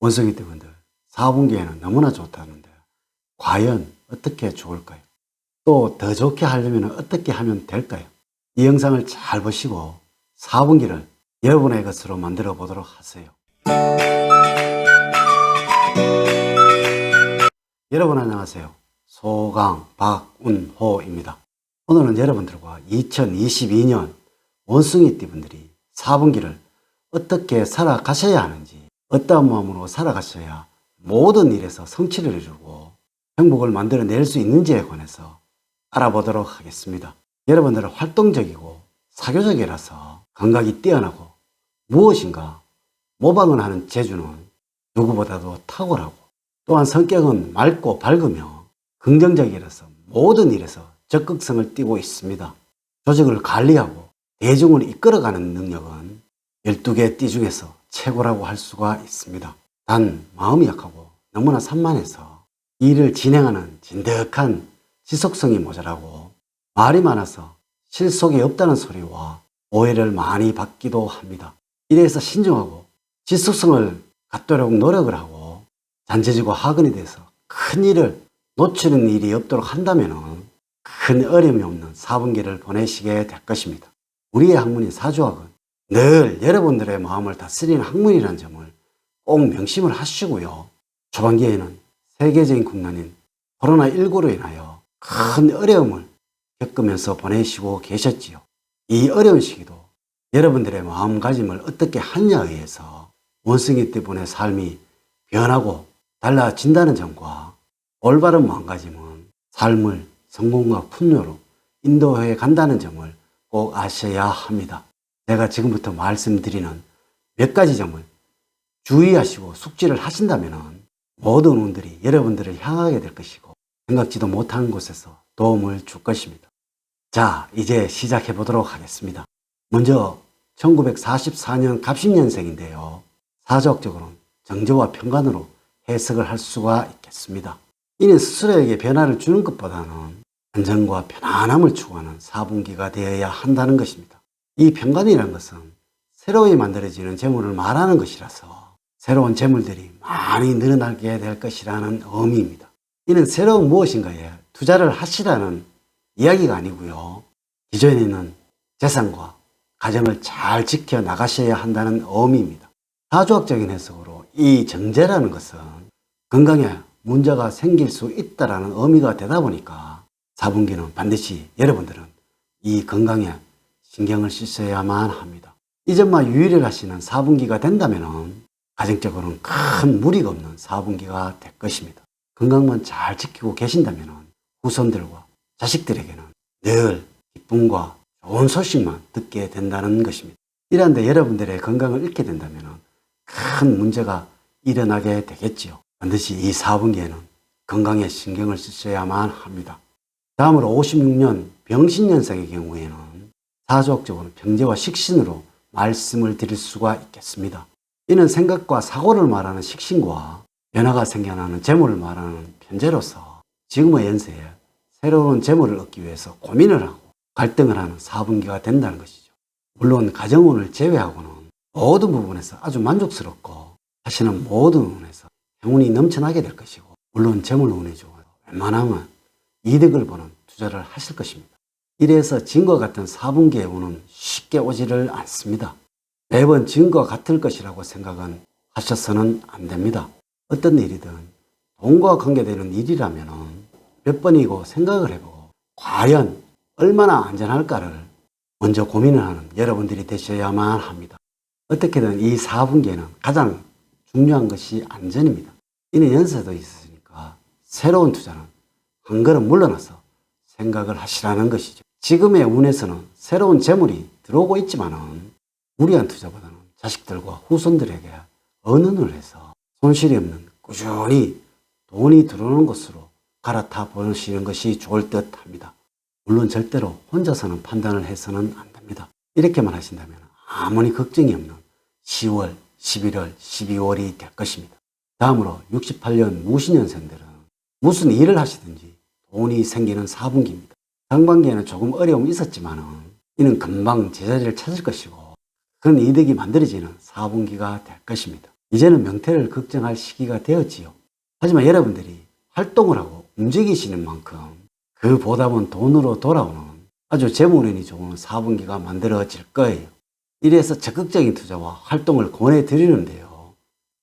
원숭이 띠분들 4분기에는 너무나 좋다는데 과연 어떻게 좋을까요? 또 더 좋게 하려면 어떻게 하면 될까요? 이 영상을 잘 보시고 4분기를 여러분의 것으로 만들어 보도록 하세요. 여러분 안녕하세요. 소강 박운호입니다. 오늘은 여러분들과 2022년 원숭이 띠분들이 4분기를 어떻게 살아가셔야 하는지, 어떠한 마음으로 살아가셔야 모든 일에서 성취를 이루고 행복을 만들어낼 수 있는지에 관해서 알아보도록 하겠습니다. 여러분들은 활동적이고 사교적이라서 감각이 뛰어나고 무엇인가 모방을 하는 재주는 누구보다도 탁월하고, 또한 성격은 맑고 밝으며 긍정적이라서 모든 일에서 적극성을 띠고 있습니다. 조직을 관리하고 대중을 이끌어가는 능력은 12개 띠 중에서 최고라고 할 수가 있습니다. 단 마음이 약하고 너무나 산만해서 일을 진행하는 진득한 지속성이 모자라고 말이 많아서 실속이 없다는 소리와 오해를 많이 받기도 합니다. 이래서 신중하고 지속성을 갖도록 노력을 하고 잔재주고 학원에 대해서 큰 일을 놓치는 일이 없도록 한다면 큰 어려움이 없는 4분기를 보내시게 될 것입니다. 우리의 학문인 사주학은 늘 여러분들의 마음을 다스리는 학문이라는 점을 꼭 명심을 하시고요. 초반기에는 세계적인 국난인 코로나19로 인하여 큰 어려움을 겪으면서 보내시고 계셨지요. 이 어려운 시기도 여러분들의 마음가짐을 어떻게 하느냐에 의해서 원숭이 띠분의 삶이 변하고 달라진다는 점과, 올바른 마음가짐은 삶을 성공과 풍요로 인도해 간다는 점을 꼭 아셔야 합니다. 제가 지금부터 말씀드리는 몇 가지 점을 주의하시고 숙지를 하신다면 모든 운들이 여러분들을 향하게 될 것이고 생각지도 못한 곳에서 도움을 줄 것입니다. 자, 이제 시작해 보도록 하겠습니다. 먼저 1944년 갑신년생인데요. 사주학적으로는 정제와 편관으로 해석을 할 수가 있겠습니다. 이는 스스로에게 변화를 주는 것보다는 안정과 편안함을 추구하는 4분기가 되어야 한다는 것입니다. 이 편관이라는 것은 새로이 만들어지는 재물을 말하는 것이라서 새로운 재물들이 많이 늘어나게 될 것이라는 의미입니다. 이는 새로운 무엇인가에 투자를 하시라는 이야기가 아니고요. 기존에 있는 재산과 가정을 잘 지켜 나가셔야 한다는 의미입니다. 사주학적인 해석으로 이 정제라는 것은 건강에 문제가 생길 수 있다는 의미가 되다 보니까 4분기는 반드시 여러분들은 이 건강에 신경을 쓰셔야만 합니다. 이 점만 유의를 하시는 4분기가 된다면 가정적으로는 큰 무리가 없는 4분기가 될 것입니다. 건강만 잘 지키고 계신다면 후손들과 자식들에게는 늘 기쁨과 좋은 소식만 듣게 된다는 것입니다. 이런데 여러분들의 건강을 잃게 된다면 큰 문제가 일어나게 되겠지요. 반드시 이 4분기에는 건강에 신경을 쓰셔야만 합니다. 다음으로 56년 병신년생의 경우에는 사주학적으로 병재와 식신으로 말씀을 드릴 수가 있겠습니다. 이는 생각과 사고를 말하는 식신과 변화가 생겨나는 재물을 말하는 편재로서 지금의 연세에 새로운 재물을 얻기 위해서 고민을 하고 갈등을 하는 4분기가 된다는 것이죠. 물론 가정운을 제외하고는 모든 부분에서 아주 만족스럽고 하시는 모든 운에서 행운이 넘쳐나게 될 것이고, 물론 재물운이 좋아요. 웬만하면 이득을 보는 투자를 하실 것입니다. 이래서 지금과 같은 4분기의 운은 쉽게 오지를 않습니다. 매번 지금과 같을 것이라고 생각은 하셔서는 안 됩니다. 어떤 일이든 돈과 관계되는 일이라면 몇 번이고 생각을 해보고 과연 얼마나 안전할까를 먼저 고민을 하는 여러분들이 되셔야만 합니다. 어떻게든 이 4분기에는 가장 중요한 것이 안전입니다. 이는 연세도 있으니까 새로운 투자는 한 걸음 물러나서 생각을 하시라는 것이죠. 지금의 운에서는 새로운 재물이 들어오고 있지만은 무리한 투자보다는 자식들과 후손들에게 언언을 해서 손실이 없는 꾸준히 돈이 들어오는 것으로 갈아타 보시는 것이 좋을 듯 합니다. 물론 절대로 혼자서는 판단을 해서는 안 됩니다. 이렇게만 하신다면 아무리 걱정이 없는 10월, 11월, 12월이 될 것입니다. 다음으로 68년 무신년생들은 무슨 일을 하시든지 돈이 생기는 4분기입니다. 상반기에는 조금 어려움이 있었지만 이는 금방 제자리를 찾을 것이고 그런 이득이 만들어지는 4분기가 될 것입니다. 이제는 명태를 걱정할 시기가 되었지요. 하지만 여러분들이 활동을 하고 움직이시는 만큼 그 보답은 돈으로 돌아오는 아주 재무운이 좋은 4분기가 만들어질 거예요. 이래서 적극적인 투자와 활동을 권해드리는데요.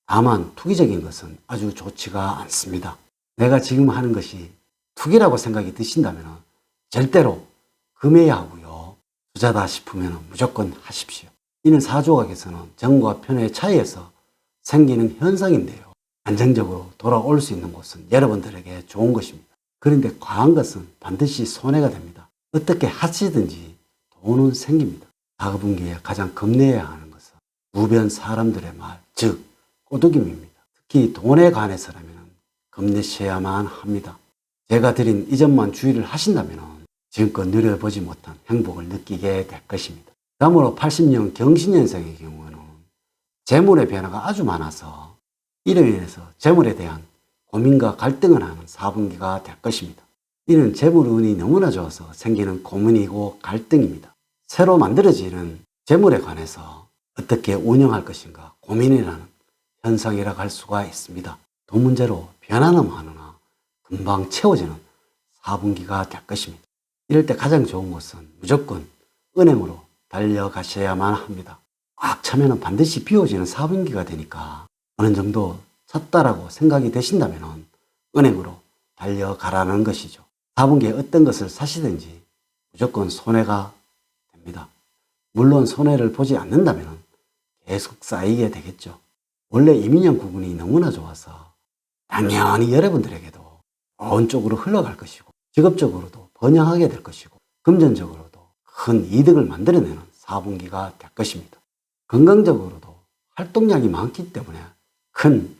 다만 투기적인 것은 아주 좋지가 않습니다. 내가 지금 하는 것이 투기라고 생각이 드신다면 절대로 금해야 하고요. 투자다 싶으면 무조건 하십시오. 이는 사조각에서는 정과 편의 차이에서 생기는 현상인데요. 안정적으로 돌아올 수 있는 곳은 여러분들에게 좋은 것입니다. 그런데 과한 것은 반드시 손해가 됩니다. 어떻게 하시든지 돈은 생깁니다. 4분기에 가장 겁내야 하는 것은 주변 사람들의 말, 즉 꼬드김입니다. 특히 돈에 관해서라면 겁내셔야만 합니다. 제가 드린 이 점만 주의를 하신다면 지금껏 누려보지 못한 행복을 느끼게 될 것입니다. 다음으로 80년 경신년생의 경우는 재물의 변화가 아주 많아서 이로 인해서 재물에 대한 고민과 갈등을 하는 4분기가 될 것입니다. 이는 재물운이 너무나 좋아서 생기는 고민이고 갈등입니다. 새로 만들어지는 재물에 관해서 어떻게 운영할 것인가 고민이라는 현상이라고 할 수가 있습니다. 돈 문제로 변화는 많으나 금방 채워지는 4분기가 될 것입니다. 이럴 때 가장 좋은 것은 무조건 은행으로 달려가셔야만 합니다. 꽉 차면 반드시 비워지는 4분기가 되니까 어느 정도 찼다라고 생각이 되신다면 은행으로 달려가라는 것이죠. 4분기에 어떤 것을 사시든지 무조건 손해가 됩니다. 물론 손해를 보지 않는다면 계속 쌓이게 되겠죠. 원래 이민년 구분이 너무나 좋아서 당연히 여러분들에게도 좋은 쪽으로 흘러갈 것이고 직업적으로도 번영하게 될 것이고 금전적으로도 큰 이득을 만들어내는 4분기가 될 것입니다. 건강적으로도 활동량이 많기 때문에 큰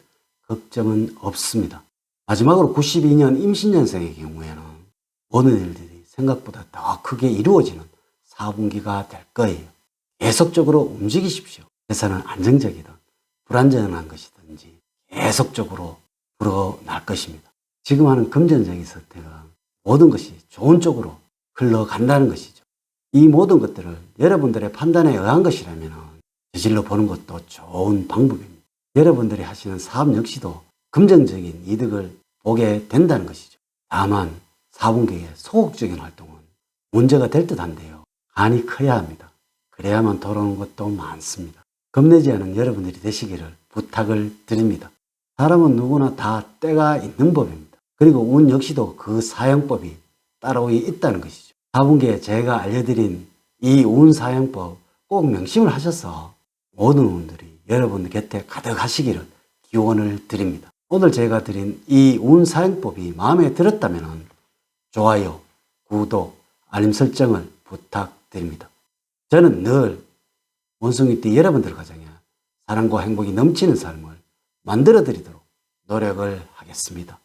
걱정은 없습니다. 마지막으로 92년 임신년생의 경우에는 모든 일들이 생각보다 더 크게 이루어지는 4분기가 될 거예요. 계속적으로 움직이십시오. 회사는 안정적이든 불안정한 것이든지 계속적으로 불어날 것입니다. 지금 하는 금전적인 선택은 모든 것이 좋은 쪽으로 흘러간다는 것이죠. 이 모든 것들을 여러분들의 판단에 의한 것이라면 저질러 보는 것도 좋은 방법입니다. 여러분들이 하시는 사업 역시도 긍정적인 이득을 보게 된다는 것이죠. 다만 4분기의 소극적인 활동은 문제가 될 듯한데요. 간이 커야 합니다. 그래야만 돌아오는 것도 많습니다. 겁내지 않은 여러분들이 되시기를 부탁을 드립니다. 사람은 누구나 다 때가 있는 법입니다. 그리고 운 역시도 그 사용법이 따로 있다는 것이죠. 4분기에 제가 알려드린 이 운 사용법 꼭 명심을 하셔서 모든 운들이 여러분 곁에 가득하시기를 기원을 드립니다. 오늘 제가 드린 이 운 사용법이 마음에 들었다면 좋아요, 구독, 알림 설정을 부탁드립니다. 저는 늘 원숭이띠 여러분들 가정에 사랑과 행복이 넘치는 삶을 만들어 드리도록 노력을 하겠습니다.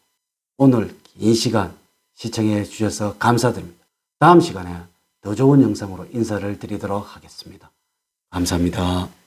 오늘 긴 시간 시청해 주셔서 감사드립니다. 다음 시간에 더 좋은 영상으로 인사를 드리도록 하겠습니다. 감사합니다.